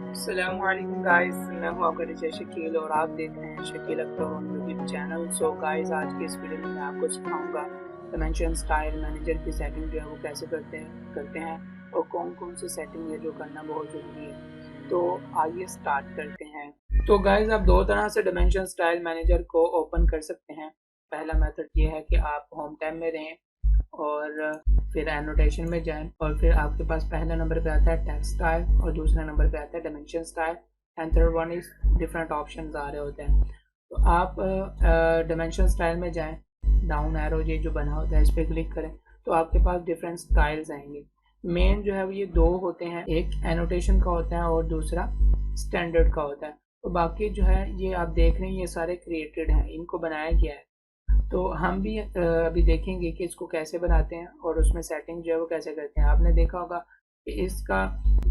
अस्सलामुअलैकुम गाइस, मैं हूं आपका टीचर शकील और आप देख रहे हैं Shakeel Akhtar YouTube channel. So guys, आज की इस वीडियो में मैं आपको सिखाऊंगा डायमेंशन स्टाइल मैनेजर की सेटिंग जो है वो कैसे करते हैं और कौन कौन सी सेटिंग है जो करना बहुत ज़रूरी है। तो आइए स्टार्ट करते हैं। तो गाइस, आप दो तरह से डायमेंशन स्टाइल मैनेजर को ओपन कर सकते हैं। पहला मेथड ये है कि आप होम टैब में रहें और फिर एनोटेशन में जाएं और फिर आपके पास पहला नंबर पे आता है टेक्स्ट स्टाइल और दूसरा नंबर पे आता है dimension style and third one is different options आ रहे होते हैं। तो आप डायमेंशन स्टाइल में जाएं, डाउन एरो ये जो बना होता है इस पर क्लिक करें तो आपके पास डिफरेंट स्टाइल्स आएंगे। मेन जो है वो ये दो होते हैं, एक एनोटेशन का होता है और दूसरा स्टैंडर्ड का होता है। तो बाकी जो है ये आप देख रहे हैं ये सारे क्रिएटेड हैं, इनको बनाया गया है। तो हम भी अभी देखेंगे कि इसको कैसे बनाते हैं और उसमें सेटिंग जो है वो कैसे करते हैं। आपने देखा होगा कि इसका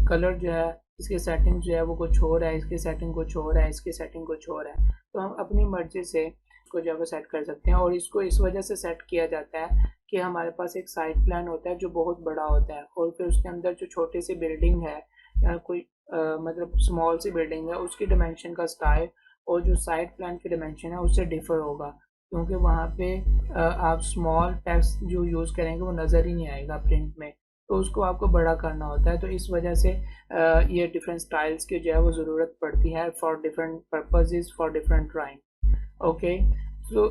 कलर जो है, इसकी सेटिंग जो है वो कुछ हो रहा है, इसकी सेटिंग कुछ हो रहा है, इसकी सेटिंग कुछ हो रहा है। तो हम अपनी मर्जी से इसको जो है वो सेट कर सकते हैं और इसको इस वजह से सेट किया जाता है कि हमारे पास एक साइड प्लान होता है जो बहुत बड़ा होता है और फिर उसके अंदर जो छोटी सी बिल्डिंग है या कोई मतलब स्मॉल सी बिल्डिंग है उसकी डिमेंशन का स्टाइल और जो साइड प्लान की डिमेंशन है उससे डिफर होगा, क्योंकि वहाँ पे आप स्मॉल टेक्स्ट जो यूज़ करेंगे वो नज़र ही नहीं आएगा प्रिंट में, तो उसको आपको बड़ा करना होता है। तो इस वजह से ये डिफरेंट स्टाइल्स की जो है वो ज़रूरत पड़ती है for different purposes for different drawing. Okay,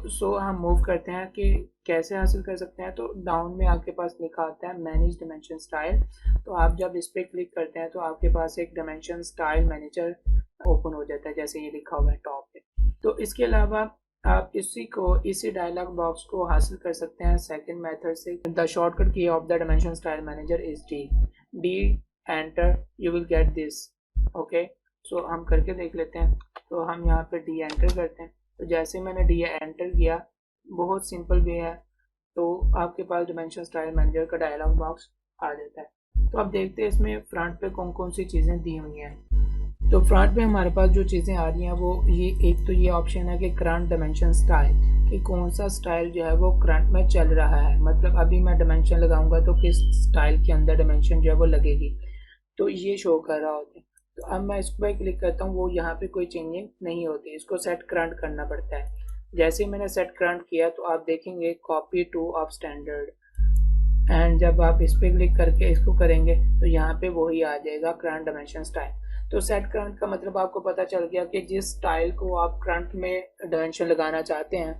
so हम मूव करते हैं कि कैसे हासिल कर सकते हैं। तो डाउन में आपके पास लिखा आता है मैनेज डायमेंशन स्टाइल। तो आप जब इस पर क्लिक करते हैं तो आपके पास एक डायमेंशन स्टाइल मैनेजर ओपन हो जाता है, जैसे ये लिखा हुआ है टॉप पे। तो इसके अलावा आप इसी डायलॉग बॉक्स को हासिल कर सकते हैं सेकंड मेथड से। The shortcut key of the dimension style manager is D enter, you will get this. Okay, so हम करके देख लेते हैं। तो हम यहाँ पे डी एंटर करते हैं। तो जैसे मैंने डी एंटर किया, बहुत सिंपल वे है, तो आपके पास डायमेंशन स्टाइल मैनेजर का डायलॉग बॉक्स आ जाता है। तो आप देखते हैं इसमें फ्रंट पे कौन कौन सी चीज़ें दी हुई हैं। तो फ्रंट पे हमारे पास जो चीज़ें आ रही हैं वो ये, एक तो ये ऑप्शन है कि करंट डायमेंशन स्टाइल, कि कौन सा स्टाइल जो है वो करंट में चल रहा है, मतलब अभी मैं डायमेंशन लगाऊंगा तो किस स्टाइल के अंदर डायमेंशन जो है वो लगेगी, तो ये शो कर रहा होता है। तो अब मैं इस पर क्लिक करता हूँ, वो यहाँ पे कोई चेंजिंग नहीं होती, इसको सेट करंट करना पड़ता है। जैसे ही मैंने सेट करंट किया तो आप देखेंगे copy two of standard, and जब आप इस पर क्लिक करके इसको करेंगे तो यहाँ पे वही आ जाएगा करंट डायमेंशन स्टाइल। तो सेट करंट का मतलब आपको पता चल गया कि जिस स्टाइल को आप करंट में डायमेंशन लगाना चाहते हैं,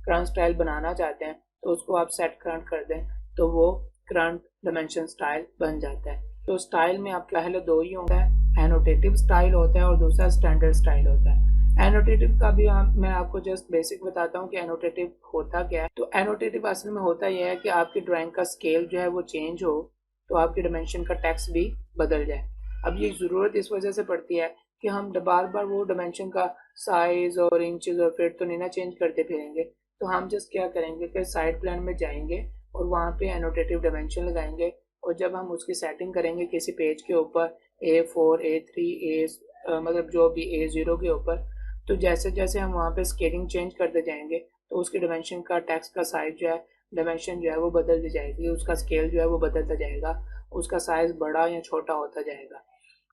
करंट स्टाइल बनाना चाहते हैं, तो उसको आप सेट करंट कर दें तो वो करंट डायमेंशन स्टाइल बन जाता है। तो स्टाइल में आपके पहले दो ही होता है, एनोटेटिव स्टाइल होता है और दूसरा स्टैंडर्ड स्टाइल होता है। एनोटेटिव का भी मैं आपको जस्ट बेसिक बताता हूँ कि एनोटेटिव होता क्या है। तो एनोटेटिव असल में होता यह है कि आपकी ड्राइंग का स्केल जो है वो चेंज हो तो आपकी डायमेंशन का टेक्स्ट भी बदल जाए। अब ये ज़रूरत इस वजह से पड़ती है कि हम बार बार वो डायमेंशन का साइज और इंचेस और फिट तो नहीं ना चेंज करते फिरेंगे। तो हम जस्ट क्या करेंगे कि साइड प्लान में जाएंगे और वहाँ पे एनोटेटिव डायमेंशन लगाएंगे और जब हम उसकी सेटिंग करेंगे किसी पेज के ऊपर A4 A3 A मतलब जो भी A0 के ऊपर, तो जैसे जैसे हम वहाँ पे स्केलिंग चेंज करते जाएंगे तो उसके डायमेंशन का टेक्स्ट का साइज जो है, डायमेंशन जो है वो बदलती जाएगी, उसका स्केल जो है वो बदलता जाएगा, उसका साइज बड़ा या छोटा होता जाएगा।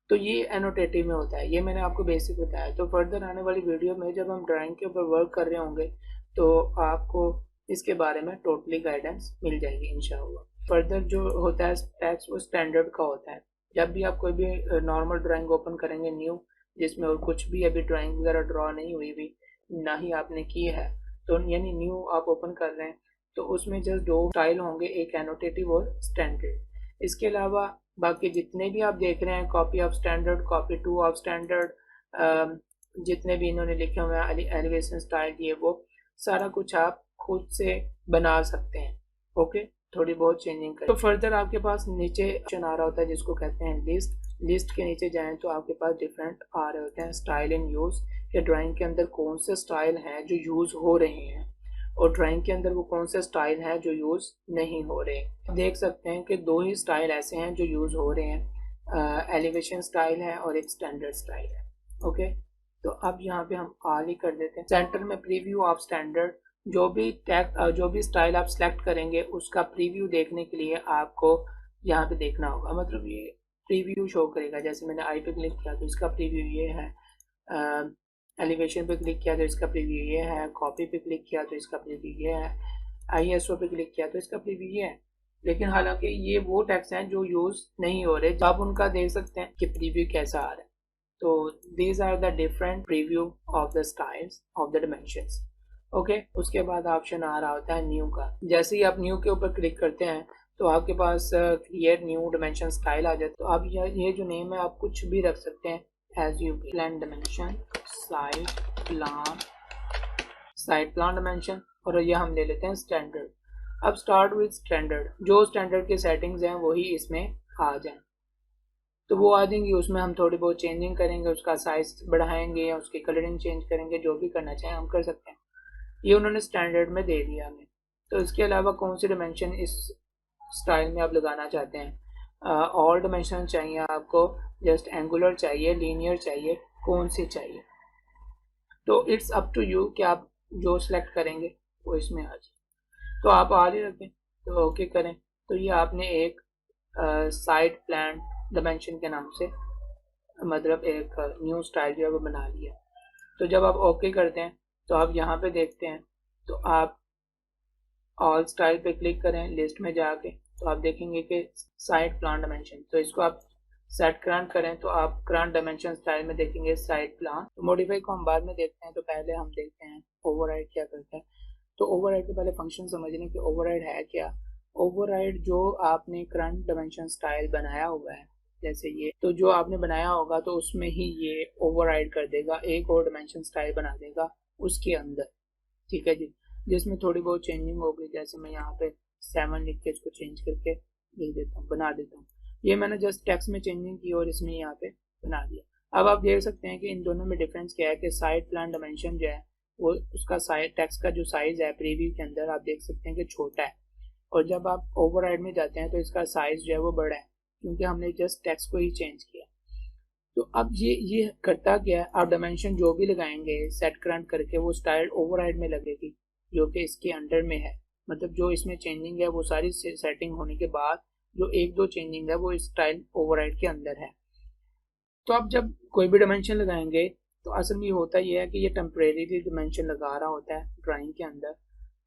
तो ये एनोटेटिव में होता है, ये मैंने आपको बेसिक बताया। तो फर्दर आने वाली वीडियो में जब हम ड्राइंग के ऊपर वर्क कर रहे होंगे तो आपको इसके बारे में टोटली गाइडेंस मिल जाएगी इंशाल्लाह। फर्दर जो होता है टेक्स्ट वो स्टैंडर्ड का होता है। जब भी आप कोई भी नॉर्मल ड्राइंग ओपन करेंगे न्यू, जिसमें और कुछ भी अभी ड्राइंग वगैरह ड्रॉ नहीं हुई भी, ना ही आपने की है, तो यानी न्यू आप ओपन कर रहे हैं, तो उसमें जस्ट दो स्टाइल होंगे, एक एनोटेटिव और स्टैंडर्ड। इसके अलावा बाकी जितने भी आप देख रहे हैं copy of standard, copy two of standard, जितने भी इन्होंने लिखे हुए हैं एलिवेशन स्टाइल, ये वो सारा कुछ आप खुद से बना सकते हैं। ओके, थोड़ी बहुत चेंजिंग करें। तो फर्दर आपके पास नीचे ऑप्शन आ रहा होता है जिसको कहते हैं लिस्ट। लिस्ट के नीचे जाएं तो आपके पास डिफरेंट आ रहे होते हैं स्टाइल इन यूज़, कि ड्राइंग के अंदर कौन से स्टाइल हैं जो यूज़ हो रहे हैं और ड्राइंग के अंदर वो कौन से स्टाइल हैं जो यूज़ नहीं हो रहे। देख सकते हैं कि दो ही स्टाइल ऐसे हैं जो यूज़ हो रहे हैं, एलिवेशन स्टाइल है और एक स्टैंडर्ड स्टाइल है। ओके, तो अब यहाँ पे हम आल ही कर देते हैं। सेंटर में प्रीव्यू ऑफ स्टैंडर्ड, जो भी स्टाइल आप सेलेक्ट करेंगे उसका प्रीव्यू देखने के लिए आपको यहाँ पे देखना होगा, मतलब ये प्रीव्यू शो करेगा। जैसे मैंने आई पे क्लिक किया तो इसका प्रीव्यू ये है, एलिवेशन पे क्लिक किया तो इसका प्रीव्यू ये है, कॉपी पे क्लिक किया तो इसका प्रीव्यू ये है, ISO पे क्लिक किया तो इसका प्रीव्यू ये है। लेकिन हालांकि ये वो टैग्स हैं जो यूज नहीं हो रहे, आप उनका देख सकते हैं कि प्रीव्यू कैसा आ रहा है। तो these are the different preview of the styles of the dimensions. Okay, उसके बाद ऑप्शन आ रहा होता है न्यू का। जैसे ही आप न्यू के ऊपर क्लिक करते हैं तो आपके पास क्रिएट न्यू डिमेंशन स्टाइल आ जाता है। तो आप ये जो नेम है आप कुछ भी रख सकते हैं as you plan dimension, side plan dimension, और ये हम ले लेते हैं स्टैंडर्ड। अब स्टार्ट विद स्टैंडर्ड, जो स्टैंडर्ड की सेटिंग्स हैं वही इसमें आ जाएं। तो वो आ जाएंगी, उसमें हम थोड़ी बहुत चेंजिंग करेंगे, उसका साइज बढ़ाएंगे या उसकी कलरिंग चेंज करेंगे, जो भी करना चाहें हम कर सकते हैं। ये उन्होंने स्टैंडर्ड में दे दिया हमें। तो इसके अलावा कौन सी डिमेंशन इस स्टाइल में आप लगाना चाहते हैं? ऑल डिमेंशन चाहिए आपको, जस्ट एंगुलर चाहिए, लीनियर चाहिए, कौन सी चाहिए? तो इट्स अप टू यू कि आप जो सिलेक्ट करेंगे वो इसमें आ जाए। तो आप आगे रखें तो ओके करें। तो ये आपने एक साइड प्लान डिमेंशन के नाम से मतलब एक न्यू स्टाइल जो है वो बना लिया। तो जब आप ओके करते हैं तो आप यहाँ पे देखते हैं, तो आप ऑल स्टाइल पे क्लिक करें लिस्ट में जाके, तो आप देखेंगे कि साइड प्लान डिमेंशन, तो इसको आप सेट करंट करें तो आप करंट डिमेंशन स्टाइल में देखेंगे साइड प्लान। तो मॉडिफाई को हम बाद में देखते हैं, तो पहले हम देखते हैं ओवरराइड क्या करता है। तो ओवरराइड के पहले फंक्शन समझ लें कि ओवरराइड है क्या। ओवरराइड जो आपने करंट डिमेंशन स्टाइल बनाया हुआ है, जैसे ये, तो जो आपने बनाया होगा तो उसमें ही ये ओवरराइड कर देगा, एक और डिमेंशन स्टाइल बना देगा उसके अंदर। ठीक है जी, जिसमें थोड़ी बहुत चेंजिंग होगी। जैसे मैं यहाँ पे 7 लिख के इसको चेंज करके लिख देता हूँ, बना देता हूँ। ये मैंने जस्ट टेक्स्ट में चेंजिंग की और इसमें यहाँ पे बना दिया। अब आप देख सकते हैं कि इन दोनों में डिफरेंस क्या है कि साइड प्लान डिमेंशन जो है वो उसका साइड टेक्स्ट का जो साइज है प्रीव्यू के अंदर आप देख सकते हैं कि छोटा है, और जब आप ओवरराइड में जाते हैं तो इसका साइज जो है वो बड़ा है, क्योंकि हमने जस्ट टेक्स्ट को ही चेंज किया। तो अब ये करता क्या है, आप डायमेंशन जो भी लगाएंगे सेट करंट करके वो स्टाइल ओवरराइड में लगेगी जो कि इसके अंडर में है। मतलब जो इसमें चेंजिंग है वो सारी सेटिंग होने के बाद जो एक दो चेंजिंग है वो इस स्टाइल ओवरराइड के अंदर है। तो आप जब कोई भी डायमेंशन लगाएंगे तो असल में होता ये है कि ये टेम्परेरी डायमेंशन लगा रहा होता है ड्राइंग के अंदर,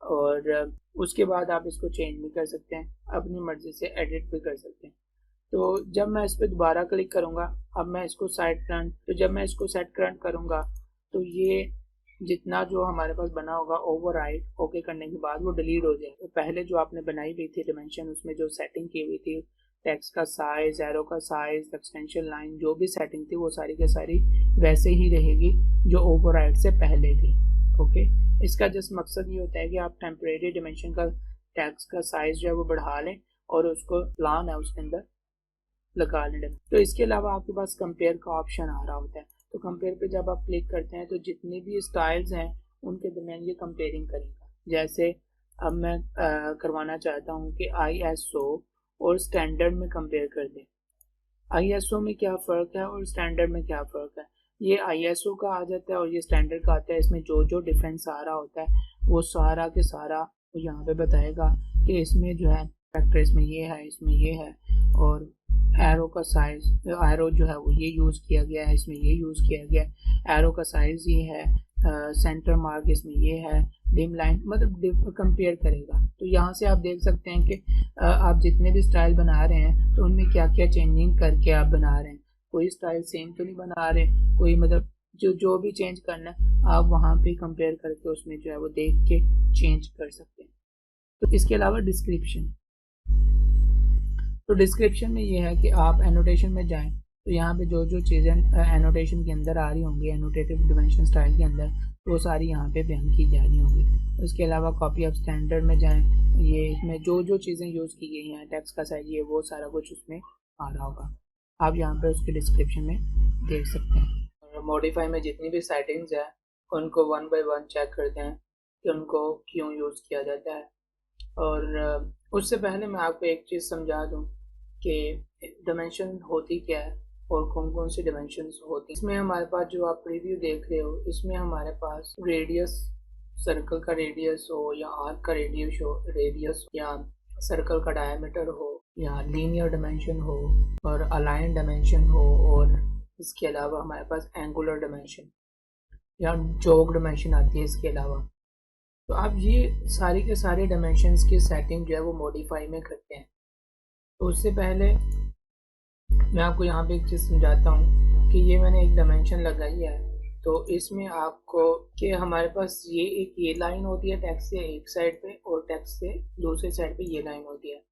और उसके बाद आप इसको चेंज भी कर सकते हैं, अपनी मर्जी से एडिट भी कर सकते हैं। तो जब मैं इस पर दोबारा क्लिक करूंगा, अब मैं इसको साइड करंट, तो जब मैं इसको सेट करंट करूंगा तो ये जितना जो हमारे पास बना होगा ओवरराइड ओके करने के बाद वो डिलीट हो जाए। तो पहले जो आपने बनाई हुई थी डिमेंशन, उसमें जो सेटिंग की हुई थी टेक्स्ट का साइज, एरो का साइज, एक्सटेंशन लाइन, जो भी सेटिंग थी वो सारी के सारी वैसे ही रहेगी जो ओवरराइड से पहले थी। ओके, इसका जस्ट मकसद ये होता है कि आप टेम्परेरी डिमेंशन का टेक्स्ट का साइज जो है वो बढ़ा लें और उसको प्लान है उसके अंदर लगा लें। तो इसके अलावा आपके पास कंपेयर का ऑप्शन आ रहा होता है। तो कंपेयर पे जब आप क्लिक करते हैं तो जितने भी स्टाइल्स हैं उनके दरमियान ये कंपेयरिंग करेगा। जैसे अब मैं करवाना चाहता हूँ कि ISO और स्टैंडर्ड में कंपेयर कर दें। ISO में क्या फ़र्क है और स्टैंडर्ड में क्या फ़र्क है, ये ISO का आ जाता है और ये स्टैंडर्ड का आता है। इसमें जो जो डिफरेंस आ रहा होता है वो सारा के सारा यहाँ पे बताएगा कि इसमें जो है फैक्टर इसमें ये है, इसमें ये है, और एरो का साइज, एरो जो है वो ये यूज़ किया गया है, इसमें ये यूज़ किया गया है, एरो का साइज ये है, सेंटर मार्क इसमें ये है, डिम लाइन, मतलब कंपेयर करेगा। तो यहाँ से आप देख सकते हैं कि आप जितने भी स्टाइल बना रहे हैं तो उनमें क्या क्या चेंजिंग करके आप बना रहे हैं। कोई स्टाइल सेम तो नहीं बना रहे, कोई मतलब जो भी चेंज करना है आप वहाँ पे कंपेयर करके उसमें जो है वो देख के चेंज कर सकते हैं। तो इसके अलावा डिस्क्रिप्शन, तो डिस्क्रिप्शन में ये है कि आप एनोटेशन में जाएं तो यहाँ पे जो जो चीज़ें एनोटेशन के अंदर आ रही होंगी एनोटेटिव डिमेंशन स्टाइल के अंदर वो सारी यहाँ पे बयान की जा रही होंगी। उसके अलावा कॉपी ऑफ स्टैंडर्ड में जाएं, ये इसमें जो जो चीज़ें यूज़ की गई हैं टेक्स्ट का साइज ये वो सारा कुछ उसमें आ रहा होगा, आप यहाँ पे उसके डिस्क्रिप्शन में देख सकते हैं। और मॉडिफाई में जितनी भी सेटिंग्स है उनको 1 बाय 1 चेक करते हैं कि उनको क्यों यूज़ किया जाता है। और उससे पहले मैं आपको एक चीज़ समझा दूँ कि डिमेंशन होती क्या है और कौन कौन सी डिमेंशंस होती हैं। इसमें हमारे पास जो आप प्रीव्यू देख रहे हो इसमें हमारे पास रेडियस, सर्कल का रेडियस हो या आर्क का रेडियस हो या सर्कल का डायमीटर हो या लीनियर डायमेंशन हो और अलाइन डायमेंशन हो, और इसके अलावा हमारे पास एंगुलर डायमेंशन या जॉग डायमेंशन आती है इसके अलावा। तो आप ये सारी के सारे डायमेंशंस की सेटिंग जो है वो मॉडिफाई में करते हैं। तो उससे पहले मैं आपको यहाँ पे एक चीज़ समझाता हूँ कि ये मैंने एक डायमेंशन लगाई है। तो इसमें आपको कि हमारे पास ये लाइन होती है टेक्स्ट से एक साइड पे और टेक्स्ट से दूसरी साइड पे ये लाइन होती है,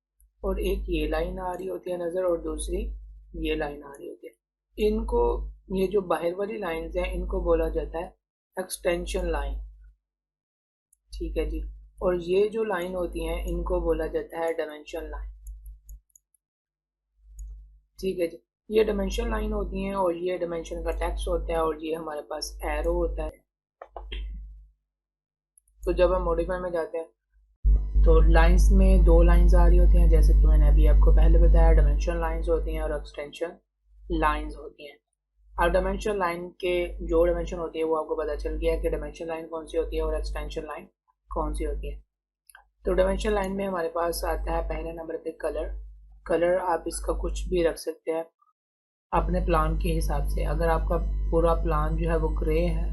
और एक ये लाइन आ रही होती है नज़र और दूसरी ये लाइन आ रही होती है। इनको, ये जो बाहर वाली लाइंस हैं इनको बोला जाता है एक्सटेंशन लाइन, ठीक है जी। और ये जो लाइन होती हैं इनको बोला जाता है डायमेंशन लाइन, ठीक है जी। ये डायमेंशन लाइन होती हैं और ये डायमेंशन का टेक्स्ट होता है और ये हमारे पास एरो होता है। तो जब हम मॉडिफाई में जाते हैं तो लाइंस में दो लाइंस आ रही होती हैं, जैसे कि मैंने अभी आपको पहले बताया, डायमेंशन लाइंस होती हैं और एक्सटेंशन लाइंस होती हैं। अब डायमेंशन लाइन के जो डायमेंशन होती है वो आपको पता चल गया कि डायमेंशन लाइन कौन सी होती है और एक्सटेंशन लाइन कौन सी होती है। तो डायमेंशन लाइन में हमारे पास आता है पहले नंबर पे कलर। कलर आप इसका कुछ भी रख सकते हैं अपने प्लान के हिसाब से। अगर आपका पूरा प्लान जो है वो ग्रे है,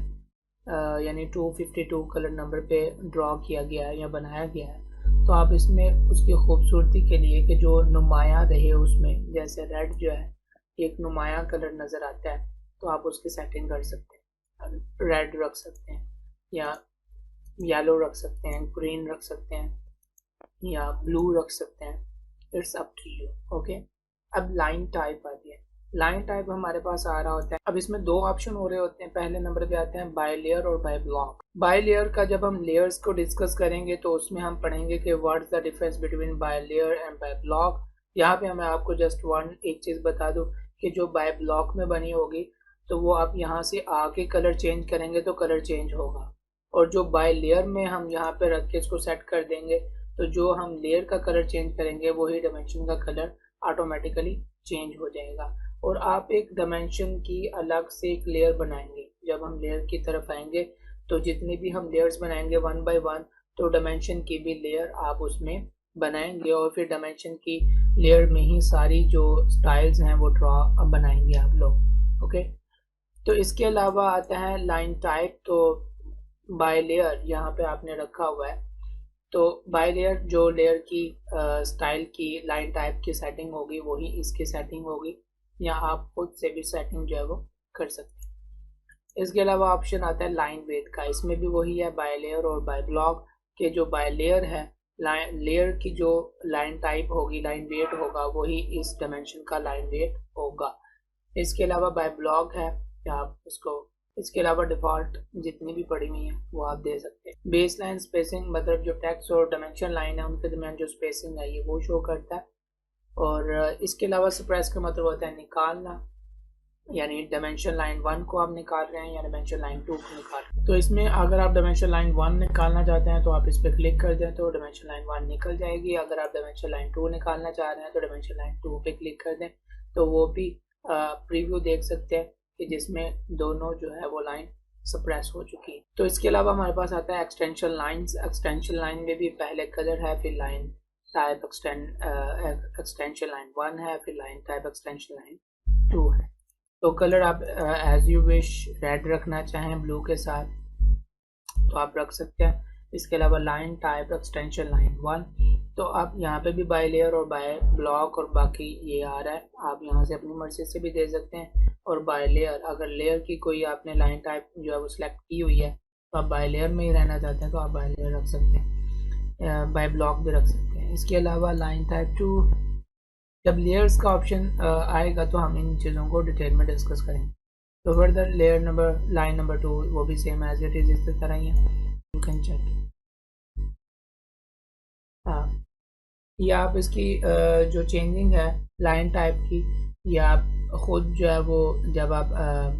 यानी 252 कलर नंबर पे ड्रॉ किया गया है या बनाया गया है, तो आप इसमें उसकी खूबसूरती के लिए कि जो नुमाया रहे उसमें, जैसे रेड जो है एक नुमाया कलर नज़र आता है, तो आप उसकी सेटिंग कर सकते हैं। रेड रख सकते हैं या येलो रख सकते हैं, ग्रीन रख सकते हैं या ब्लू रख सकते हैं, it's up to you. Okay, अब लाइन टाइप आती है। लाइन टाइप हमारे पास आ रहा होता है। अब इसमें दो ऑप्शन हो रहे होते हैं। पहले नंबर पे आते हैं बाय लेयर और बाय ब्लॉक। बाय लेयर का जब हम लेयर्स को डिस्कस करेंगे तो उसमें हम पढ़ेंगे कि what is the difference between by layer and bye block. यहाँ पे मैं आपको जस्ट एक चीज़ बता दूँ कि जो बाय ब्लॉक में बनी होगी तो वो आप यहाँ से आके कलर चेंज करेंगे तो कलर चेंज होगा, और जो बाय लेयर में हम यहाँ पे रख के इसको सेट कर देंगे तो जो हम लेयर का कलर चेंज करेंगे वही डायमेंशन का कलर ऑटोमेटिकली चेंज हो जाएगा। और आप एक डायमेंशन की अलग से एक लेयर बनाएंगे। जब हम लेयर की तरफ आएंगे तो जितने भी हम लेयर्स बनाएंगे वन बाय वन, तो डायमेंशन की भी लेयर आप उसमें बनाएंगे और फिर डायमेंशन की लेयर में ही सारी जो स्टाइल्स हैं वो ड्रॉ बनाएंगे आप लोग। ओके, तो इसके अलावा आता है लाइन टाइप। तो बाय लेयर यहाँ पे आपने रखा हुआ है, तो बाय लेयर जो लेयर की स्टाइल की लाइन टाइप की सेटिंग होगी वही इसकी सेटिंग होगी, या आप खुद से भी सेटिंग जो है वो कर सकते हैं। इसके अलावा ऑप्शन आता है लाइन वेट का। इसमें भी वही है बाय लेयर और बाय ब्लॉक के। जो बाय लेयर है, लेयर की जो लाइन टाइप होगी, लाइन वेट होगा, वही इस डायमेंशन का लाइन वेट होगा। इसके अलावा बाय ब्लॉक है, आप इसको, इसके अलावा डिफ़ॉल्ट जितनी भी पड़ी हुई हैं वो आप दे सकते हैं। बेस लाइन स्पेसिंग मतलब जो टेक्स्ट और डायमेंशन लाइन है उनके दरमियान जो स्पेसिंग है ये वो शो करता है। और इसके अलावा सप्रेस का मतलब होता है निकालना, यानी डायमेंशन लाइन 1 को आप निकाल रहे हैं या डायमेंशन लाइन 2 को निकाल रहे हैं। तो इसमें अगर आप डायमेंशन लाइन 1 निकालना चाहते हैं तो आप इस पर क्लिक कर दें तो डायमेंशन लाइन 1 निकल जाएगी। अगर आप डायमेंशन लाइन 2 निकालना चाह रहे हैं तो डायमेंशन लाइन 2 पे क्लिक कर दें तो वो भी प्रीव्यू देख सकते हैं कि जिसमें दोनों जो है वो लाइन सप्रेस हो चुकी है। तो इसके अलावा हमारे पास आता है एक्सटेंशन लाइंस। एक्सटेंशन लाइन में भी पहले कलर है, फिर लाइन टाइप एक्सटेंशन लाइन 1 है, फिर लाइन टाइप एक्सटेंशन लाइन 2 है। तो कलर आप एज यू विश, रेड रखना चाहें ब्लू के साथ तो आप रख सकते हैं। इसके अलावा लाइन टाइप एक्सटेंशन लाइन 1, तो आप यहाँ पे भी बाय लेयर और बाय ब्लॉक और बाकी ये आ रहा है, आप यहाँ से अपनी मर्जी से भी दे सकते हैं। और बाय लेयर, अगर लेयर की कोई आपने लाइन टाइप जो है वो सिलेक्ट की हुई है तो आप बाय लेयर में ही रहना चाहते हैं तो आप बाय लेयर रख सकते हैं, बाय ब्लॉक भी रख सकते हैं। इसके अलावा लाइन टाइप 2, जब लेयर्स का ऑप्शन आएगा तो हम इन चीज़ों को डिटेल में डिस्कस करेंगे। तो further layer number, line number 2 वो भी सेम एज इट इज़ इस तरह ही है, यू कैन चेक। हाँ, ये आप इसकी जो चेंजिंग है लाइन टाइप की, ये आप ख़ुद जो है वो जब आप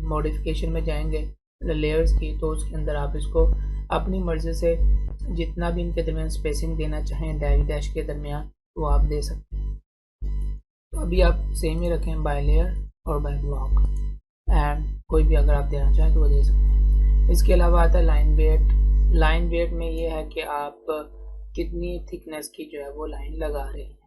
मॉडिफिकेशन में जाएंगे लेयर्स की तो उसके अंदर आप इसको अपनी मर्ज़ी से जितना भी इनके दरमियान स्पेसिंग देना चाहें डैश डैश के दरमियान वो आप दे सकते हैं। तो अभी आप सेम ही रखें बाय लेयर और बाय ब्लॉक, एंड कोई भी अगर आप देना चाहें तो वो दे सकते हैं। इसके अलावा आता है लाइन वेट। लाइन वेट में ये है कि आप कितनी थिकनेस की जो है वो लाइन लगा रहे हैं।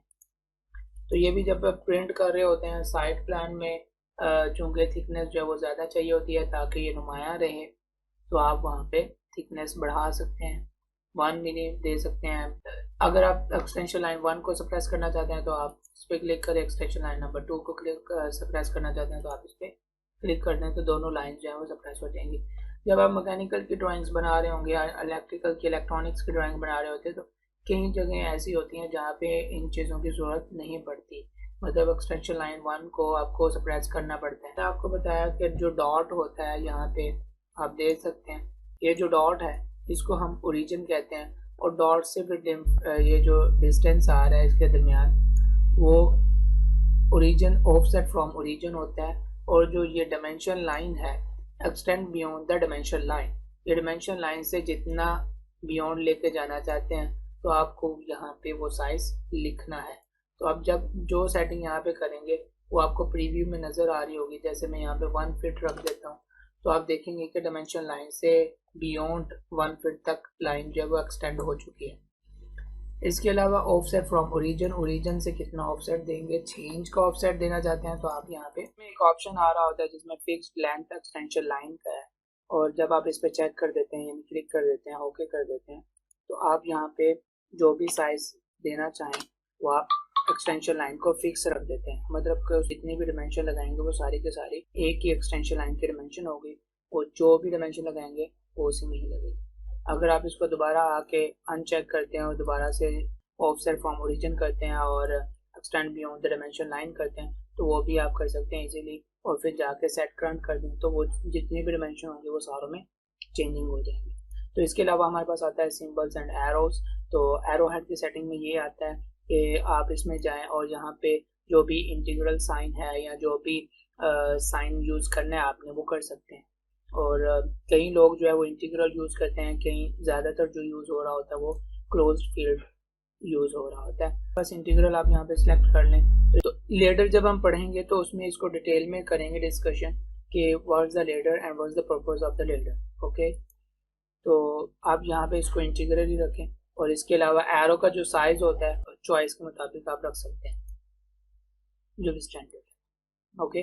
तो ये भी जब आप प्रिंट कर रहे होते हैं साइड प्लान में, चूँकि थिकनेस जो है वो ज़्यादा चाहिए होती है ताकि ये नुमायाँ रहे, तो आप वहाँ पे थिकनेस बढ़ा सकते हैं, 1 मिली दे सकते हैं। अगर आप एक्सटेंशन लाइन 1 को सप्रेस करना चाहते हैं तो आप इस पर क्लिक करें, एक्सटेंशन लाइन नंबर 2 को सप्रेस करना चाहते हैं तो आप इस पर क्लिक कर दें, तो दोनों लाइन जो है वो सप्रेस हो जाएंगी। जब आप मैकेनिकल की ड्राइंग्स बना रहे होंगे या इलेक्ट्रिकल की, इलेक्ट्रॉनिक्स की ड्राइंग बना रहे होते हैं, तो कई जगह ऐसी होती हैं जहाँ पे इन चीज़ों की ज़रूरत नहीं पड़ती, मतलब एक्सटेंशन लाइन 1 को आपको सप्रेस करना पड़ता है। आपको बताया कि जो डॉट होता है यहाँ पे आप देख सकते हैं, ये जो डॉट है इसको हम ओरिजिन कहते हैं, और डॉट से फिर ये जो डिस्टेंस आ रहा है इसके दरमियान वो ओरिजिन ऑफसेट फ्रॉम ओरिजिन होता है। और जो ये डायमेंशन लाइन है, extend beyond the dimension line, ये डायमेंशन लाइन से जितना बियॉन्ड लेके जाना चाहते हैं तो आपको यहाँ पे वो साइज लिखना है। तो आप जब जो सेटिंग यहाँ पे करेंगे वो आपको प्रीव्यू में नज़र आ रही होगी। जैसे मैं यहाँ पे 1 फीट रख देता हूँ तो आप देखेंगे कि डायमेंशन लाइन से बियॉन्ड 1 फीट तक लाइन जो है वो एक्सटेंड हो चुकी है। इसके अलावा ऑफसेट फ्रॉम ओरिजिन, ओरिजिन से कितना ऑफसेट देंगे, चेंज का ऑफसेट देना चाहते हैं तो आप यहाँ पे एक ऑप्शन आ रहा होता है जिसमें फिक्स्ड लेंथ एक्सटेंशन लाइन का है, और जब आप इस पे चेक कर देते हैं यानी क्लिक कर देते हैं, ओके कर देते हैं, तो आप यहाँ पे जो भी साइज देना चाहें वो आप एक्सटेंशन लाइन को फिक्स रख देते हैं। मतलब कि जितनी भी डिमेंशन लगाएंगे वो सारी के सारी एक ही एक्सटेंशन लाइन की डिमेंशन होगी, और जो भी डिमेंशन लगाएंगे वो उसी में ही लगेगी। अगर आप इसको दोबारा आके अनचेक करते हैं और दोबारा से ऑफसेट फ्रॉम ओरिजिन करते हैं और extend beyond the dimension line करते हैं तो वो भी आप कर सकते हैं इजीली, और फिर जाके सेट करंट कर दें तो वो जितनी भी डिमेंशन होंगे वो सारों में चेंजिंग हो जाएंगी। तो इसके अलावा हमारे पास आता है सिंबल्स एंड एरोज। तो एरो हेड की सेटिंग में ये आता है कि आप इसमें जाएं और यहाँ पे जो भी इंटीग्रल साइन है या जो भी साइन यूज़ करना है आपने वो कर सकते हैं। और कई लोग जो है वो इंटीग्रल यूज़ करते हैं, कहीं ज़्यादातर जो यूज़ हो रहा होता है वो क्लोज्ड फील्ड यूज़ हो रहा होता है। बस इंटीग्रल आप यहाँ पे सिलेक्ट कर लें। तो लेटर जब हम पढ़ेंगे तो उसमें इसको डिटेल में करेंगे डिस्कशन कि what is the letter and what is the purpose of the letter. Okay, तो आप यहाँ पे इसको इंटीग्रल ही रखें, और इसके अलावा एरो का जो साइज होता है चॉइस के मुताबिक आप रख सकते हैं जो भी स्टैंडर्ड। ओके,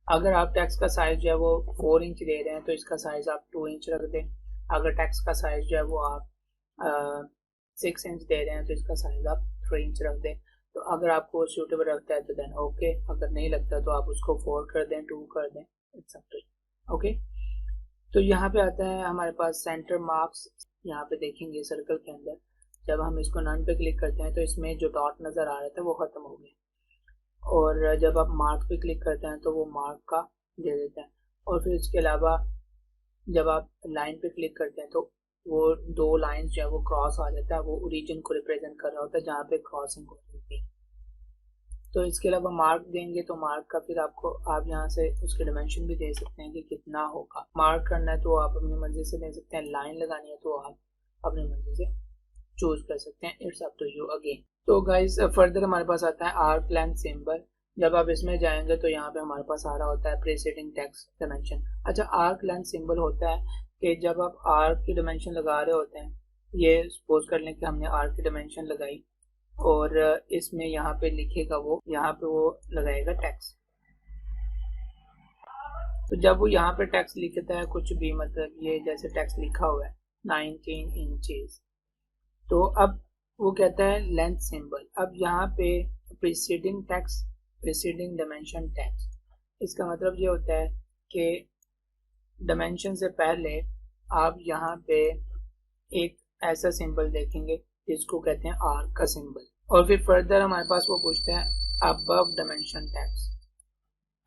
अगर आप टेक्स्ट का साइज जो है वो 4 इंच दे रहे हैं तो इसका साइज आप 2 इंच रख दें। अगर टेक्स्ट का साइज जो है वो आप 6 इंच दे रहे हैं तो इसका साइज आप 3 इंच रख दें। तो अगर आपको सूटेबल लगता है तो देन ओके, अगर नहीं लगता तो आप उसको 4 कर दें, 2 कर दें, it's up to you. Okay, तो यहाँ पे आता है हमारे पास सेंटर मार्क्स। यहाँ पे देखेंगे सर्कल के अंदर जब हम इसको नन पे क्लिक करते हैं तो इसमें जो डॉट नज़र आ रहा था वो ख़त्म हो गया, और जब आप मार्क पे क्लिक करते हैं तो वो मार्क का दे देता है। और फिर इसके अलावा जब आप लाइन पे क्लिक करते हैं तो वो 2 लाइंस जो है वो क्रॉस आ जाता है, वो ओरिजिन को रिप्रेजेंट कर रहा होता है जहाँ पे क्रॉसिंग हो जाती है। तो इसके अलावा मार्क देंगे तो मार्क का फिर आपको आप यहाँ से उसके डायमेंशन भी दे सकते हैं कि कितना होगा। मार्क करना है तो आप अपनी मर्जी से दे सकते हैं, लाइन लगानी है तो आप अपनी मर्जी से चूज कर सकते हैं, it's up to you again. तो गाइज फर्दर हमारे पास आता है आर्क लेंथ सिंबल। जब आप इसमें जाएंगे तो यहाँ पे हमारे पास आ रहा होता है प्रीसीडिंग टेक्स्ट डायमेंशन। अच्छा, आर्क लेंथ सिंबल होता है कि जब आप आर्क की डायमेंशन लगा रहे होते हैं, ये सपोज कर लें कि हमने आर्क की डायमेंशन लगाई और इसमें यहाँ पे लिखेगा वो, यहाँ पे वो लगाएगा टेक्स्ट। तो जब वो यहाँ पे टेक्स्ट लिखता है कुछ भी, मतलब ये जैसे टेक्स्ट लिखा हुआ है 19 इंचेस, तो अब वो कहता है लेंथ सिंबल। अब यहाँ पे preceding text, preceding dimension text, इसका मतलब ये होता है कि डायमेंशन से पहले आप यहाँ पे एक ऐसा सिंबल देखेंगे जिसको कहते हैं आर्क का सिंबल। और फिर फर्दर हमारे पास वो पूछता है above dimension text.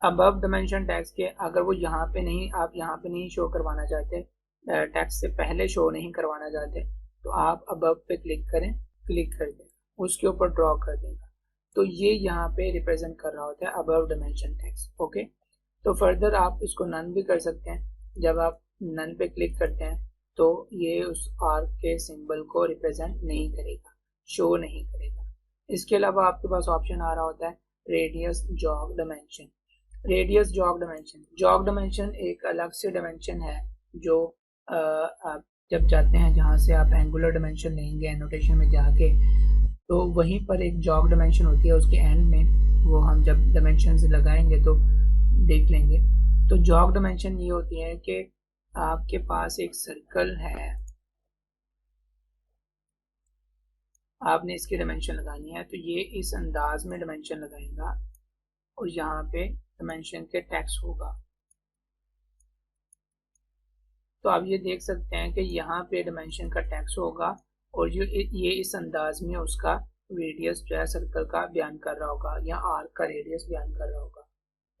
Above dimension text के अगर वो यहाँ पे नहीं, आप यहाँ पे नहीं शो करवाना चाहते, टेक्स्ट से पहले शो नहीं करवाना चाहते, तो आप अबव पे क्लिक करें, क्लिक कर दें, उसके ऊपर ड्रॉ कर देगा, तो ये यहाँ पे रिप्रेजेंट कर रहा होता है अबव डायमेंशन टेक्स्ट। ओके, तो फर्दर आप इसको नन भी कर सकते हैं। जब आप नन पे क्लिक करते हैं तो ये उस आर्क के सिंबल को रिप्रेजेंट नहीं करेगा, शो नहीं करेगा। इसके अलावा आपके पास ऑप्शन आ रहा होता है radius jog dimension. Radius jog dimension, jog dimension एक अलग से डायमेंशन है जो आप जब जाते हैं जहाँ से आप एंगुलर डायमेंशन लेंगे, एनोटेशन में जाके तो वहीं पर एक जॉग डायमेंशन होती है उसके एंड में, वो हम जब डायमेंशन लगाएंगे तो देख लेंगे। तो जॉग डायमेंशन ये होती है कि आपके पास एक सर्कल है, आपने इसकी डायमेंशन लगानी है, तो ये इस अंदाज में डायमेंशन लगाएगा और यहाँ पे डायमेंशन के टेक्स्ट होगा। तो आप ये देख सकते हैं कि यहाँ पे डायमेंशन का टेक्स्ट होगा और ये इस अंदाज में उसका रेडियस जो है सर्कल का बयान कर रहा होगा, या आर्क का रेडियस बयान कर रहा होगा,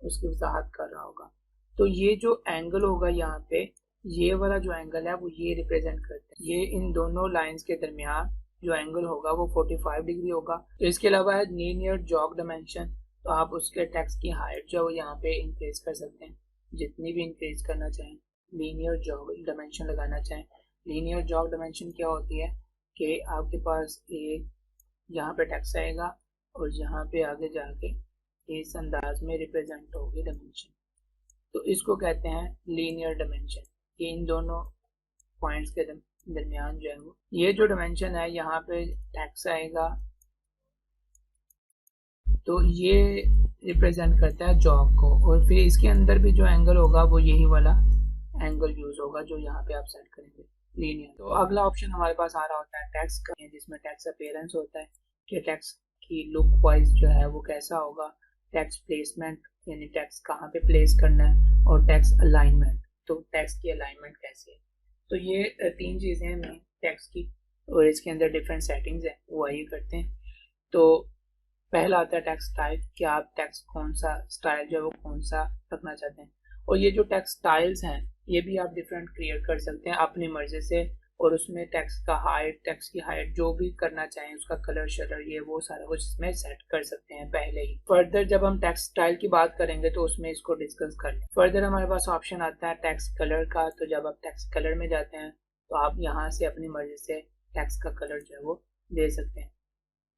उसकी वजाहत कर रहा होगा। तो ये जो एंगल होगा यहाँ पे, ये वाला जो एंगल है वो ये रिप्रेजेंट करता है, ये इन दोनों लाइंस के दरमियान जो एंगल होगा वो 45 डिग्री होगा। तो इसके अलावा है लीनियर जॉग डायमेंशन, तो आप उसके टेक्स्ट की हाइट जो है यहाँ पे इंक्रीज कर सकते हैं, जितनी भी इंक्रीज करना चाहें, लीनियर जॉग डायमेंशन लगाना चाहें। लीनियर जॉग डायमेंशन क्या होती है कि आपके पास एक यहाँ पे टेक्स्ट आएगा और यहाँ पे आगे जाके इस अंदाज में रिप्रेजेंट होगी डायमेंशन, तो इसको कहते हैं लीनियर डायमेंशन। ये इन दोनों पॉइंट्स के दरमियान जो है वो ये जो डायमेंशन है यहाँ पे टेक्स्ट आएगा, तो ये रिप्रेजेंट करता है जॉग को, और फिर इसके अंदर भी जो एंगल होगा वो यही वाला एंगल यूज होगा जो यहाँ पे आप सेट करेंगे लीनियर। तो अगला ऑप्शन हमारे पास आ रहा होता है टेक्स्ट का, जिसमें टेक्स्ट अपीयरेंस होता है कि टेक्स्ट की लुक वाइज जो है वो कैसा होगा, टेक्स्ट प्लेसमेंट यानी टेक्स्ट कहाँ पे प्लेस करना है, और टेक्स्ट अलाइनमेंट, तो टेक्स्ट की अलाइनमेंट कैसे है। तो ये तीन चीज़ें हैं टेक्स्ट की, और इसके अंदर डिफरेंट सेटिंग्स हैं वो आइए करते हैं। तो पहला आता है टेक्स्ट स्टाइल, कि आप टेक्स्ट कौन सा स्टाइल जो है वो कौन सा रखना चाहते हैं। और ये जो टेक्स्ट स्टाइल्स हैं ये भी आप डिफरेंट क्रिएट कर सकते हैं अपनी मर्जी से, और उसमें टेक्स्ट का हाइट, टेक्स्ट की हाइट जो भी करना चाहें, उसका कलर शलर ये वो सारा कुछ इसमें सेट कर सकते हैं पहले ही। फर्दर जब हम टेक्स्ट स्टाइल की बात करेंगे तो उसमें इसको डिस्कस कर लें। फर्दर हमारे पास ऑप्शन आता है टेक्स्ट कलर का, तो जब आप टेक्स्ट कलर में जाते हैं तो आप यहाँ से अपनी मर्जी से टेक्स्ट का कलर जो है वो दे सकते हैं।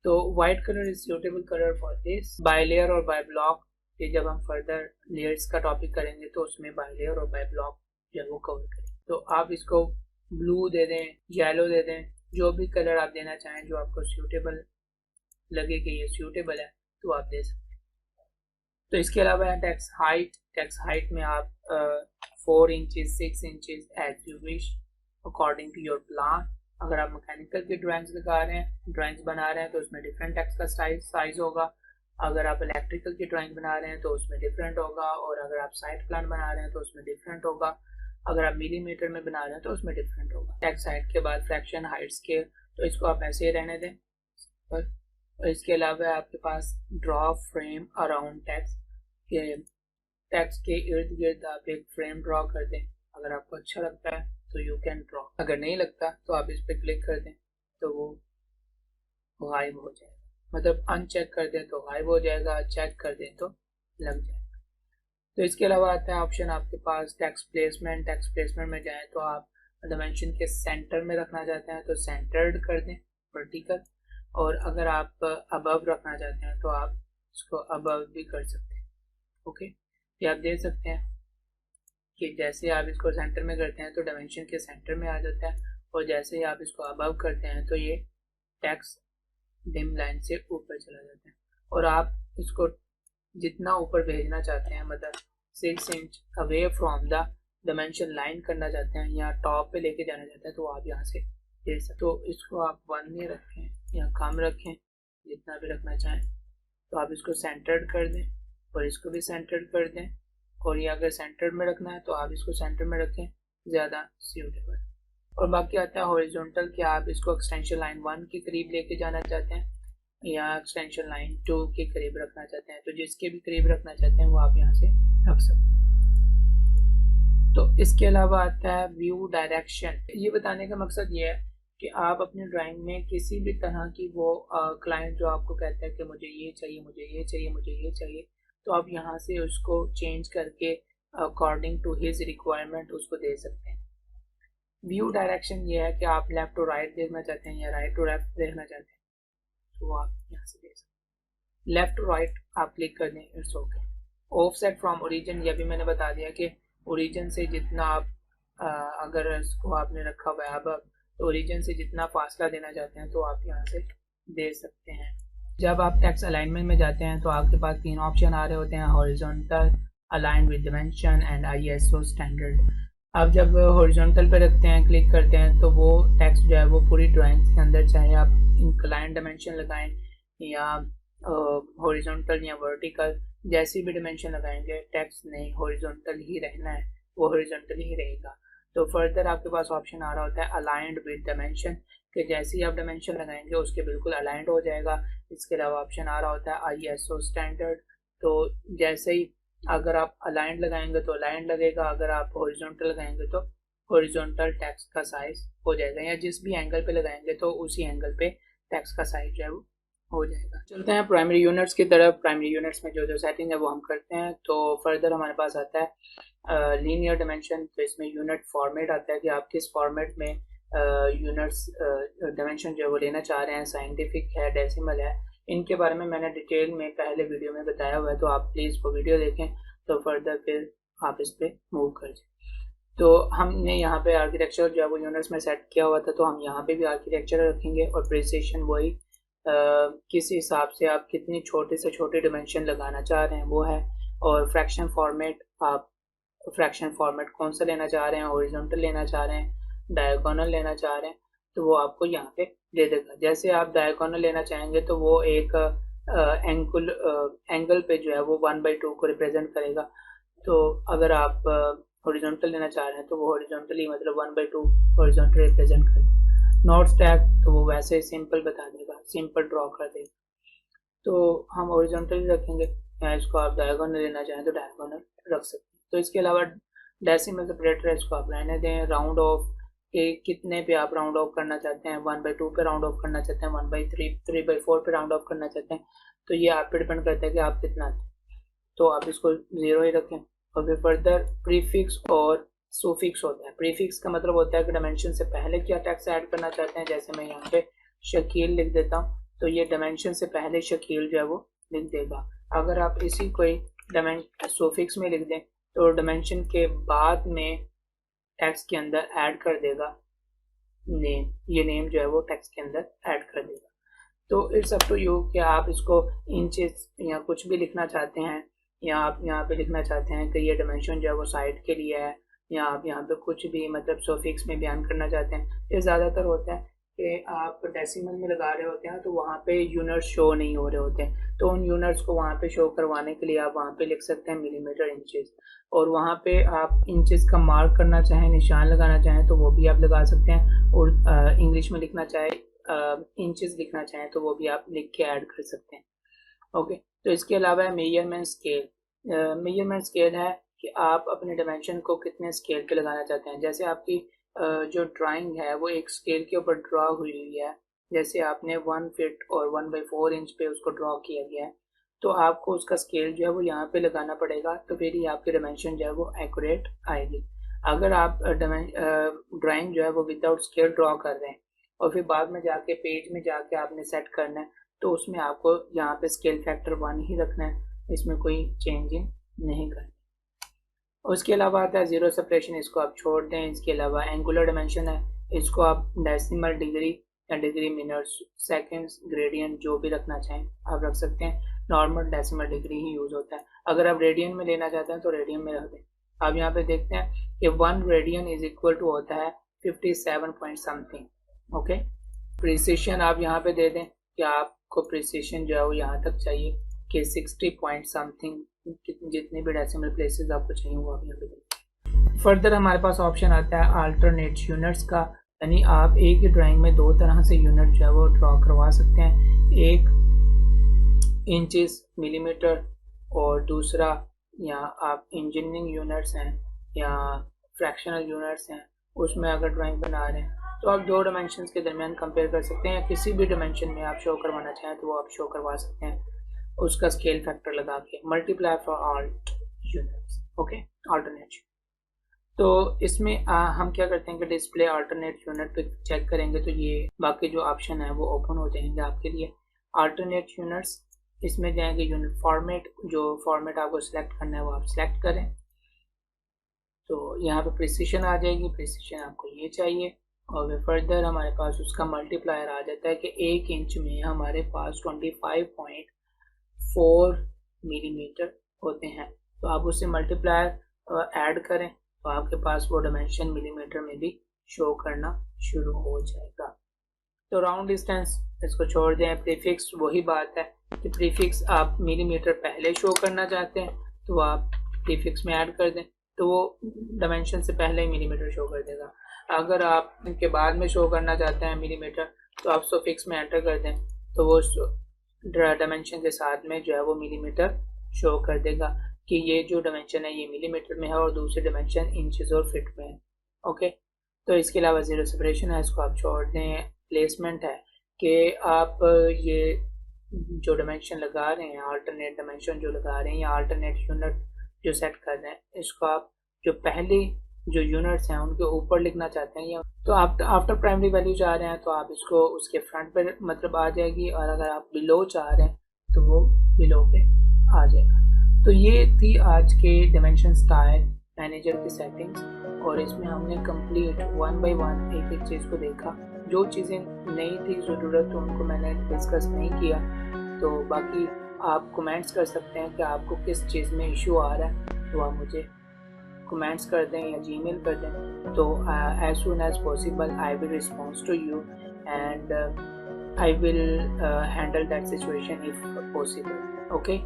तो white colour is suitable colour for this, by layer और बाय ब्लॉक, ये जब हम फर्दर लेयर्स का टॉपिक करेंगे तो उसमें बाय लेयर और बाय ब्लॉक जो है वो कवर करें। तो आप इसको ब्लू दे दें, येलो दे दें, जो भी कलर आप देना चाहें जो आपको सूटेबल लगे कि ये सूटेबल है तो आप दे सकते हैं। तो इसके अलावा है टेक्स्ट हाइट, टेक्स्ट हाइट में आप 4 inches 6 inches as you wish according to your plan. अगर आप मैकेनिकल की ड्राइंग्स लगा रहे हैं, ड्राइंग्स बना रहे हैं तो उसमें डिफरेंट टेक्स्ट का साइज होगा। अगर आप इलेक्ट्रिकल की ड्राइंग बना रहे हैं तो उसमें डिफरेंट होगा, और अगर आप साइड प्लान बना रहे हैं तो उसमें डिफरेंट होगा। अगर आप मिलीमीटर में बना रहे हैं तो उसमें डिफरेंट होगा। टेक्स्ट हाइट के बाद फ्रैक्शन हाइट स्केल, तो इसको आप ऐसे ही रहने दें। और इसके अलावा आपके पास ड्रॉ फ्रेम अराउंड टेक्स्ट, के टेक्स्ट के इर्द गिर्द आप एक फ्रेम ड्रॉ कर दें। अगर आपको अच्छा लगता है तो यू कैन ड्रॉ, अगर नहीं लगता तो आप इस पर क्लिक कर दें तो वो गायब हो जाएगा, मतलब अनचेक कर दें तो गायब हो जाएगा, चेक कर दें तो लग जाएगा। तो इसके अलावा आता है ऑप्शन आपके पास टेक्स्ट प्लेसमेंट। टेक्स्ट प्लेसमेंट में जाएं तो आप डायमेंशन के सेंटर में रखना चाहते हैं तो सेंटर्ड कर दें, वर्टिकल, और अगर आप अबव रखना चाहते हैं तो आप इसको अबव भी कर सकते हैं। ओके, ये आप देख सकते हैं कि जैसे आप इसको सेंटर में करते हैं तो डायमेंशन के सेंटर में आ जाता है, और जैसे ही आप इसको अबव करते हैं तो ये टेक्स्ट डिम लाइन से ऊपर चला जाता है। और आप इसको जितना ऊपर भेजना चाहते हैं, मतलब 6 inch away from the dimension line करना चाहते हैं या टॉप पे लेके जाना चाहते हैं तो आप यहाँ से दे सकते। तो इसको आप 1 में रखें या कम रखें, जितना भी रखना चाहें। तो आप इसको सेंटर्ड कर दें और इसको भी सेंटर्ड कर दें, और ये अगर सेंटर में रखना है तो आप इसको सेंटर में रखें, ज़्यादा सूटेबल। और बाकी आता है हॉरिजॉन्टल, कि आप इसको एक्सटेंशन लाइन 1 के करीब लेके जाना चाहते हैं या एक्सटेंशन लाइन 2 के करीब रखना चाहते हैं, तो जिसके भी करीब रखना चाहते हैं वो आप यहाँ से रख सकते हैं। तो इसके अलावा आता है व्यू डायरेक्शन। ये बताने का मकसद ये है कि आप अपनी ड्राइंग में किसी भी तरह की वो क्लाइंट जो आपको कहता है कि मुझे ये चाहिए, मुझे ये चाहिए, मुझे ये चाहिए, तो आप यहाँ से उसको चेंज करके अकॉर्डिंग टू हिज रिक्वायरमेंट उसको दे सकते हैं। व्यू डायरेक्शन ये है कि आप लेफ्ट टू राइट देखना चाहते हैं या राइट टू लेफ्ट देखना चाहते हैं तो आप यहाँ से दे सकते हैं। लेफ्ट टू राइट आप क्लिक कर दें, it's okay. Offset from origin, ये भी मैंने बता दिया कि ओरिजिन से जितना आप अगर इसको आपने रखा हुआ है अब, तो ओरिजिन से जितना फासला देना चाहते हैं तो आप यहाँ से दे सकते हैं। जब आप टेक्स्ट अलाइनमेंट में जाते हैं तो आपके पास 3 ऑप्शन आ रहे होते हैं, horizontal, aligned with dimension and ISO standard. आप जब हॉरिजॉन्टल पे रखते हैं, क्लिक करते हैं, तो वो टेक्स्ट जो है वो पूरी ड्राइंग्स के अंदर, चाहे आप इंक्लाइन डायमेंशन लगाएं या हॉरिजॉन्टल या वर्टिकल, जैसी भी डायमेंशन लगाएंगे, टेक्स्ट नहीं हॉरिजॉन्टल ही रहना है, वो हॉरिजॉन्टल ही रहेगा। तो फर्दर आपके पास ऑप्शन आ रहा होता है अलाइंड विद डायमेंशन, कि जैसे ही आप डायमेंशन लगाएंगे उसके बिल्कुल अलाइंड हो जाएगा। इसके अलावा ऑप्शन आ रहा होता है ISO स्टैंडर्ड, तो जैसे ही अगर आप अलाइंड लगाएंगे तो अलाइंड लगेगा, अगर आप हॉरिजॉन्टल लगाएंगे तो हॉरिजॉन्टल टेक्स्ट का साइज हो जाएगा, या जिस भी एंगल पे लगाएंगे तो उसी एंगल पे टेक्स्ट का साइज जो है वो हो जाएगा। चलते हैं प्राइमरी यूनिट्स की तरफ। प्राइमरी यूनिट्स में जो जो सेटिंग है वो हम करते हैं। तो फर्दर हमारे पास आता है लीनियर डायमेंशन। तो इसमें यूनिट फॉर्मेट आता है कि आप किस फॉर्मेट में यूनिट्स डायमेंशन जो है वो लेना चाह रहे हैं, साइंटिफिक है, डेसिमल है। इनके बारे में मैंने डिटेल में पहले वीडियो में बताया हुआ है, तो आप प्लीज़ वो वीडियो देखें, तो फर्दर फिर आप इस पर मूव कर जाए। तो हमने यहाँ पे आर्किटेक्चर जो है वो यूनिट्स में सेट किया हुआ था, तो हम यहाँ पे भी आर्किटेक्चर रखेंगे और प्रिसिशन वही किस हिसाब से आप कितनी छोटे से छोटे डिमेंशन लगाना चाह रहे हैं वो है। और फ्रैक्शन फॉर्मेट, आप फ्रैक्शन फॉर्मेट कौन सा लेना चाह रहे हैं, हॉरिजॉन्टल लेना चाह रहे हैं, डायगोनल लेना चाह रहे हैं, तो वो आपको यहाँ पे दे देगा। जैसे आप डायगोनल लेना चाहेंगे तो वो एक एंगल पे जो है वो 1/2 को रिप्रेजेंट करेगा। तो अगर आप हॉरिजॉन्टल लेना चाह रहे हैं तो वो हॉरिजॉन्टली मतलब 1/2 हॉरिजॉन्टल रिप्रेजेंट करेगा। नॉट स्टैक तो वो वैसे ही सिंपल बता देगा, सिंपल ड्रॉ कर देगा। तो हम हॉरिजॉन्टल रखेंगे, या इसको आप डायगोनल लेना चाहें तो डायगोनल रख सकते हैं। तो इसके अलावा डेसिमल सेपरेटर है, इसको आप रहने दें। राउंड ऑफ के कितने पे आप राउंड ऑफ करना चाहते हैं, 1/2 पे राउंड ऑफ करना चाहते हैं, 1/3, 3/4 पे राउंड ऑफ करना चाहते हैं, तो ये आप पे डिपेंड करता है कि आप कितना, तो आप इसको 0 ही रखें। और फिर फर्दर प्रीफिक्स और सुफिक्स होता है। प्रीफिक्स का मतलब होता है कि डायमेंशन से पहले क्या टेक्स्ट ऐड करना चाहते हैं। जैसे मैं यहाँ पे शकील लिख देता हूँ, तो ये डायमेंशन से पहले शकील जो है वो लिख देगा। अगर आप इसी कोई सुफिक्स में लिख दें तो डायमेंशन के बाद में टेक्स्ट के अंदर ऐड कर देगा नेम, ये नेम जो है वो टेक्स्ट के अंदर ऐड कर देगा। तो इट्स अप टू यू कि आप इसको इंचेस या कुछ भी लिखना चाहते हैं, या आप यहाँ पे लिखना चाहते हैं कि ये डायमेंशन जो है वो साइड के लिए है, या आप यहाँ पे कुछ भी मतलब सोफिक्स में बयान करना चाहते हैं। ये ज़्यादातर होता है कि आप डेसिमल में लगा रहे होते हैं तो वहाँ पे यूनिट्स शो नहीं हो रहे होते हैं, तो उन यूनिट्स को वहाँ पे शो करवाने के लिए आप वहाँ पे लिख सकते हैं मिलीमीटर, इंचेस। और वहाँ पे आप इंचेस का मार्क करना चाहें, निशान लगाना चाहें तो वो भी आप लगा सकते हैं। और इंग्लिश में लिखना चाहें, इंचेस लिखना चाहें तो वो भी आप लिख के ऐड कर सकते हैं। ओके, तो इसके अलावा है मेजरमेंट स्केल। मेजरमेंट स्केल है कि आप अपने डायमेंशन को कितने स्केल पे लगाना चाहते हैं। जैसे आपकी जो ड्राइंग है वो एक स्केल के ऊपर ड्रॉ हुई हुई है, जैसे आपने 1 फीट और 1/4 इंच पे उसको ड्रॉ किया गया है, तो आपको उसका स्केल जो है वो यहाँ पे लगाना पड़ेगा, तो फिर ही आपकी डायमेंशन जो है वो एक्यूरेट आएगी। अगर आप ड्राइंग जो है वो विदाउट स्केल ड्रॉ कर रहे हैं और फिर बाद में जाके पेज में जाके आपने सेट करना है, तो उसमें आपको यहाँ पे स्केल फैक्टर 1 ही रखना है, इसमें कोई चेंजिंग नहीं करनी। उसके अलावा आता है जीरो सेपरेशन, इसको आप छोड़ दें। इसके अलावा एंगुलर डायमेंशन है, इसको आप डेसिमल, डिग्री या डिग्री मिनट्स, सेकंड्स, ग्रेडियंट जो भी रखना चाहें आप रख सकते हैं। नॉर्मल डेसिमल डिग्री ही यूज़ होता है। अगर आप रेडियन में लेना चाहते हैं तो रेडियन में रख दें। आप यहाँ पे देखते हैं कि 1 रेडियन इज इक्वल टू होता है 57 पॉइंट समथिंग। ओके, प्रिसिशन आप यहाँ पे दे दें कि आपको प्रिसिशन जो है वो यहाँ तक चाहिए कि 60 पॉइंट समथिंग, जितने भी डेसिमल प्लेसेस आपको चाहिए वो आप यहाँ पे दें। फर्दर हमारे पास ऑप्शन आता है अल्टरनेट यूनिट्स का, यानी आप एक ही ड्राइंग में 2 तरह से यूनिट जो है वो ड्रॉ करवा सकते हैं। एक इंचेस, मिलीमीटर, और दूसरा या आप इंजीनियरिंग यूनिट्स हैं या फ्रैक्शनल यूनिट्स हैं, उसमें अगर ड्राइंग बना रहे हैं तो आप 2 डायमेंशन के दरमियान कंपेयर कर सकते हैं, या किसी भी डायमेंशन में आप शो करवाना चाहें तो वो आप शो करवा सकते हैं उसका स्केल फैक्टर लगा के। Multiply for alt units, okay, alternate. तो इसमें हम क्या करते हैं कि डिस्प्ले अल्टरनेट यूनिट पे चेक करेंगे तो ये बाकी जो ऑप्शन है वो ओपन हो जाएंगे आपके लिए। अल्टरनेट यूनिट्स, इसमें जाएंगे यूनिट फॉर्मेट, जो फॉर्मेट आपको सिलेक्ट करना है वो आप सिलेक्ट करें। तो यहाँ पे प्रिसिशन आ जाएगी, प्रिसिशन आपको ये चाहिए, और फर्दर हमारे पास उसका मल्टीप्लायर आ जाता है कि 1 इंच में हमारे पास 25.4 मिलीमीटर होते हैं। तो आप उससे मल्टीप्लायर ऐड करें तो आपके पास वो डायमेंशन मिलीमीटर में भी शो करना शुरू हो जाएगा। तो राउंड डिस्टेंस इसको छोड़ दें, प्रीफिक्स वही बात है कि प्रीफिक्स आप मिलीमीटर पहले शो करना चाहते हैं तो आप प्रीफिक्स में ऐड कर दें, तो वो डायमेंशन से पहले ही मिलीमीटर शो कर देगा। अगर आप इनके बाद में शो करना चाहते हैं मिलीमीटर तो आप सफिक्स में एंटर कर दें तो वो डायमेंशन के साथ में जो है वो मिलीमीटर शो कर देगा कि ये जो डायमेंशन है ये मिलीमीटर में है और दूसरी डायमेंशन इंचेस और फीट में है। ओके, तो इसके अलावा जीरो सेपरेशन है, इसको आप छोड़ दें। प्लेसमेंट है कि आप ये जो डायमेंशन लगा रहे हैं, अल्टरनेट डायमेंशन जो लगा रहे हैं या अल्टरनेट यूनिट जो सेट कर रहे हैं, इसको आप जो पहले जो यूनिट्स हैं उनके ऊपर लिखना चाहते हैं या तो आप आफ्टर प्राइमरी वैल्यू चाह रहे हैं तो आप इसको उसके फ्रंट पर मतलब आ जाएगी, और अगर आप बिलो चाह रहे हैं तो वो बिलो पे आ जाएगा। तो ये थी आज के डायमेंशन स्टाइल मैनेजर की सेटिंग्स, और इसमें हमने कंप्लीट 1 बाय 1 एक एक चीज़ को देखा। जो चीज़ें नहीं थी ज़रूरत तो उनको मैंने डिस्कस नहीं किया। तो बाकी आप कमेंट्स कर सकते हैं कि आपको किस चीज़ में इशू आ रहा है, तो आप मुझे कमेंट्स कर दें या जीमेल कर दें। तो as soon as possible I will response to you and I will handle that situation if possible. Okay,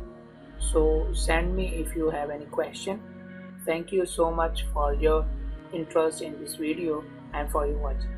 so send me if you have any question. Thank you so much for your interest in this video and for your watching.